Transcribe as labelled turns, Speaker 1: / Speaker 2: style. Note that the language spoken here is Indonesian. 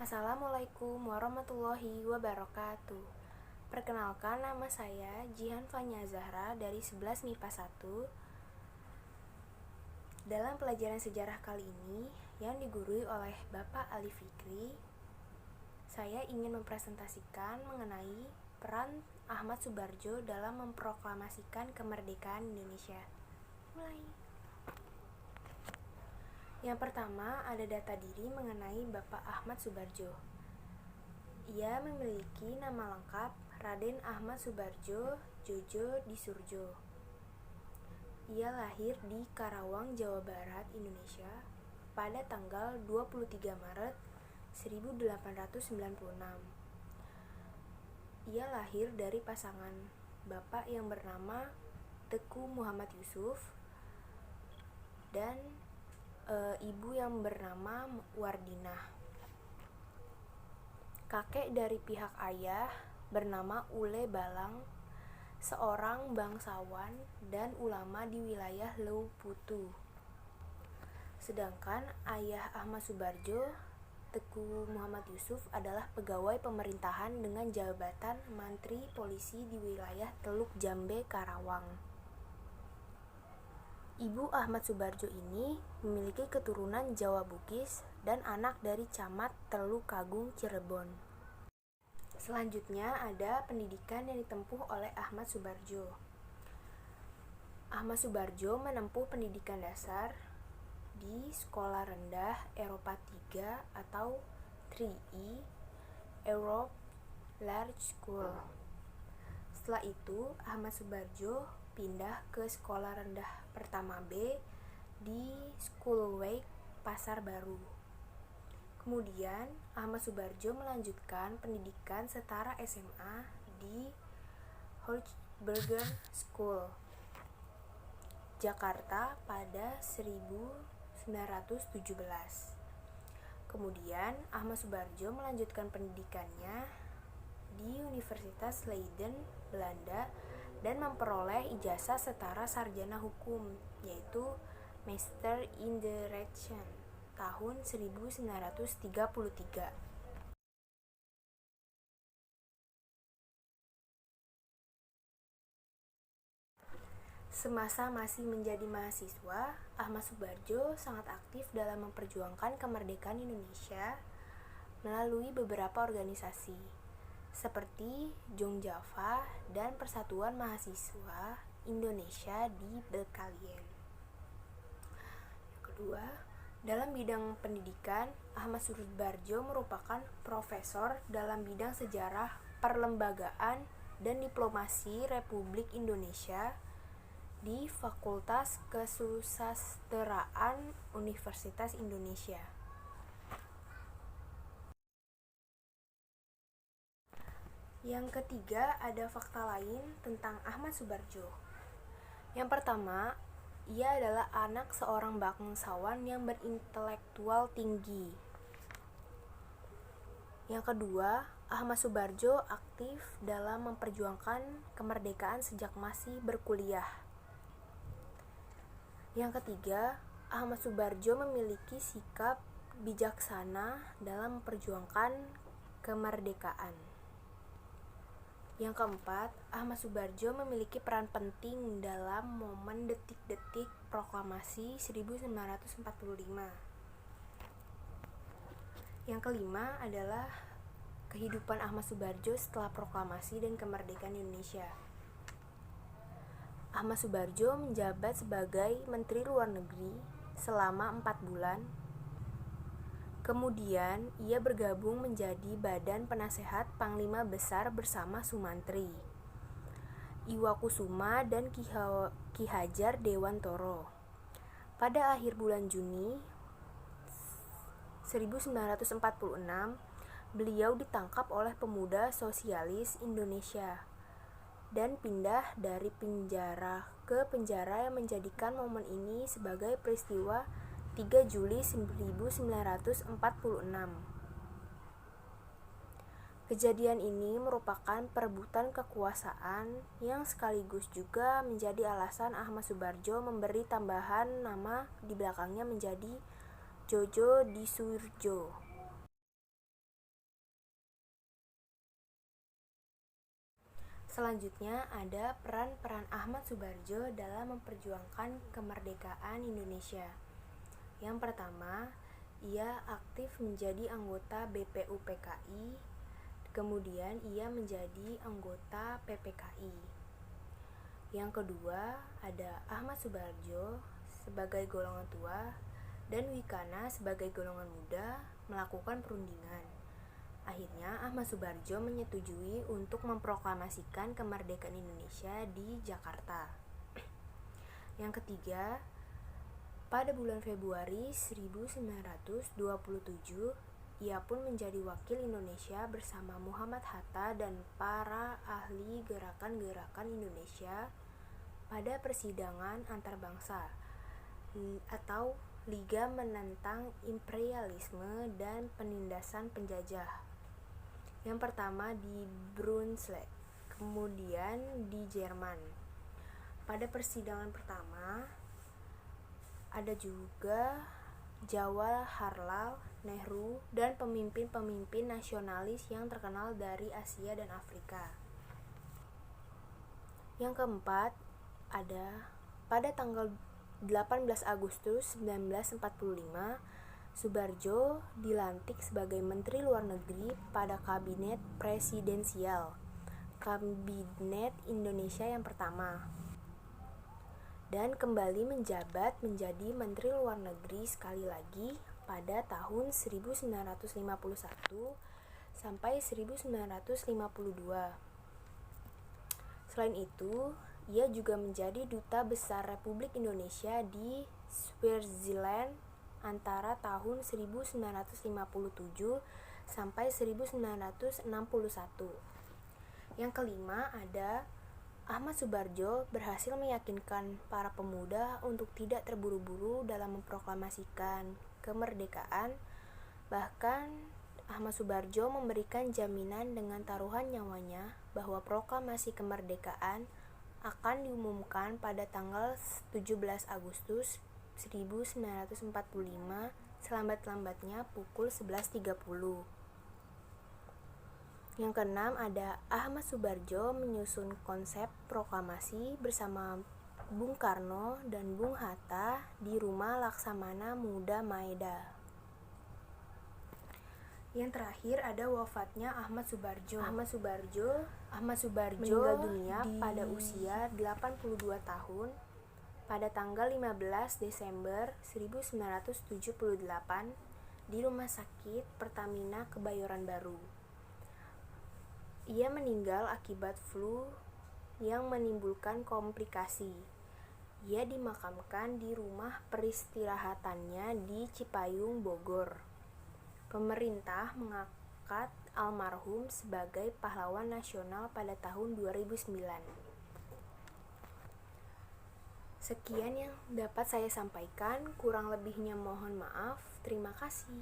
Speaker 1: Assalamualaikum warahmatullahi wabarakatuh. Perkenalkan, nama saya Jihan Fanya Zahra dari 11 MIPA 1. Dalam pelajaran sejarah kali ini yang digurui oleh Bapak Ali Fikri, saya ingin mempresentasikan mengenai peran Ahmad Soebardjo dalam memproklamasikan kemerdekaan Indonesia. Mulai. Yang pertama, ada data diri mengenai Bapak Ahmad Soebardjo. Ia memiliki nama lengkap Raden Ahmad Soebardjo Djojo Disurjo. Ia lahir di Karawang, Jawa Barat, Indonesia pada tanggal 23 Maret 1896. Ia lahir dari pasangan bapak yang bernama Teku Muhammad Yusuf dan ibu yang bernama Wardinah. Kakek dari pihak ayah bernama Ule Balang, seorang bangsawan dan ulama di wilayah Leuputu. Sedangkan ayah Ahmad Soebardjo, Teku Muhammad Yusuf, adalah pegawai pemerintahan dengan jabatan Mantri Polisi di wilayah Teluk Jambe, Karawang. Ibu Ahmad Soebardjo ini memiliki keturunan Jawa Bugis dan anak dari Camat Teluk Kagung, Cirebon. Selanjutnya ada pendidikan yang ditempuh oleh Ahmad Soebardjo. Ahmad Soebardjo menempuh pendidikan dasar di Sekolah Rendah Eropa 3 atau 3E Europe Large School. Setelah itu, Ahmad Soebardjo pindah ke Sekolah Rendah Pertama B di Schoolweg Pasar Baru. Kemudian, Ahmad Soebardjo melanjutkan pendidikan setara SMA di Hochberger School, Jakarta pada 1917. Kemudian, Ahmad Soebardjo melanjutkan pendidikannya di Universitas Leiden, Belanda, dan memperoleh ijazah setara sarjana hukum, yaitu Master in the Rechten tahun 1933. Semasa masih menjadi mahasiswa, Ahmad Soebardjo sangat aktif dalam memperjuangkan kemerdekaan Indonesia melalui beberapa organisasi seperti Jong Java dan Persatuan Mahasiswa Indonesia di Bekalien. Yang kedua, dalam bidang pendidikan, Ahmad Soebardjo merupakan profesor dalam bidang sejarah perlembagaan dan diplomasi Republik Indonesia di Fakultas Kesusasteraan Universitas Indonesia. Yang ketiga, ada fakta lain tentang Ahmad Soebardjo. Yang pertama, ia adalah anak seorang bangsawan yang berintelektual tinggi. Yang kedua, Ahmad Soebardjo aktif dalam memperjuangkan kemerdekaan sejak masih berkuliah. Yang ketiga, Ahmad Soebardjo memiliki sikap bijaksana dalam memperjuangkan kemerdekaan. Yang keempat, Ahmad Soebardjo memiliki peran penting dalam momen detik-detik proklamasi 1945. Yang kelima adalah kehidupan Ahmad Soebardjo setelah proklamasi dan kemerdekaan Indonesia. Ahmad Soebardjo menjabat sebagai Menteri Luar Negeri selama 4 bulan. Kemudian, ia bergabung menjadi Badan Penasehat Panglima Besar bersama Sumantri, Iwakusuma, dan Ki Hajar Dewantoro. Pada akhir bulan Juni 1946, beliau ditangkap oleh pemuda sosialis Indonesia dan pindah dari penjara ke penjara yang menjadikan momen ini sebagai peristiwa 3 Juli 1946. Kejadian ini merupakan perebutan kekuasaan yang sekaligus juga menjadi alasan Ahmad Soebardjo memberi tambahan nama di belakangnya menjadi Djojo Disurjo. Selanjutnya ada peran-peran Ahmad Soebardjo dalam memperjuangkan kemerdekaan Indonesia. Yang pertama, ia aktif menjadi anggota BPUPKI, kemudian ia menjadi anggota PPKI. Yang kedua, ada Ahmad Soebardjo sebagai golongan tua dan Wikana sebagai golongan muda melakukan perundingan. Akhirnya Ahmad Soebardjo menyetujui untuk memproklamasikan kemerdekaan Indonesia di Jakarta. Yang ketiga, pada bulan Februari 1927, ia pun menjadi wakil Indonesia bersama Muhammad Hatta dan para ahli gerakan-gerakan Indonesia pada persidangan antarbangsa atau Liga Menentang Imperialisme dan Penindasan Penjajah. Yang pertama di Braunschweig, kemudian di Jerman. Pada persidangan pertama, ada juga Jawaharlal Nehru dan pemimpin-pemimpin nasionalis yang terkenal dari Asia dan Afrika. Yang keempat, ada pada tanggal 18 Agustus 1945, Soebardjo dilantik sebagai Menteri Luar Negeri pada Kabinet Presidensial, Kabinet Indonesia yang pertama, dan kembali menjabat menjadi Menteri Luar Negeri sekali lagi pada tahun 1951 sampai 1952. Selain itu, ia juga menjadi Duta Besar Republik Indonesia di Swaziland antara tahun 1957 sampai 1961. Yang kelima ada Ahmad Soebardjo berhasil meyakinkan para pemuda untuk tidak terburu-buru dalam memproklamasikan kemerdekaan. Bahkan Ahmad Soebardjo memberikan jaminan dengan taruhan nyawanya bahwa proklamasi kemerdekaan akan diumumkan pada tanggal 17 Agustus 1945 selambat-lambatnya pukul 11.30. Yang keenam ada Ahmad Soebardjo menyusun konsep proklamasi bersama Bung Karno dan Bung Hatta di Rumah Laksamana Muda Maeda. Yang terakhir ada wafatnya Ahmad Soebardjo. Ahmad Soebardjo meninggal dunia pada usia 82 tahun pada tanggal 15 Desember 1978 di Rumah Sakit Pertamina Kebayoran Baru. Ia meninggal akibat flu yang menimbulkan komplikasi. Ia dimakamkan di rumah peristirahatannya di Cipayung, Bogor. Pemerintah mengangkat almarhum sebagai pahlawan nasional pada tahun 2009. Sekian yang dapat saya sampaikan, kurang lebihnya mohon maaf. Terima kasih.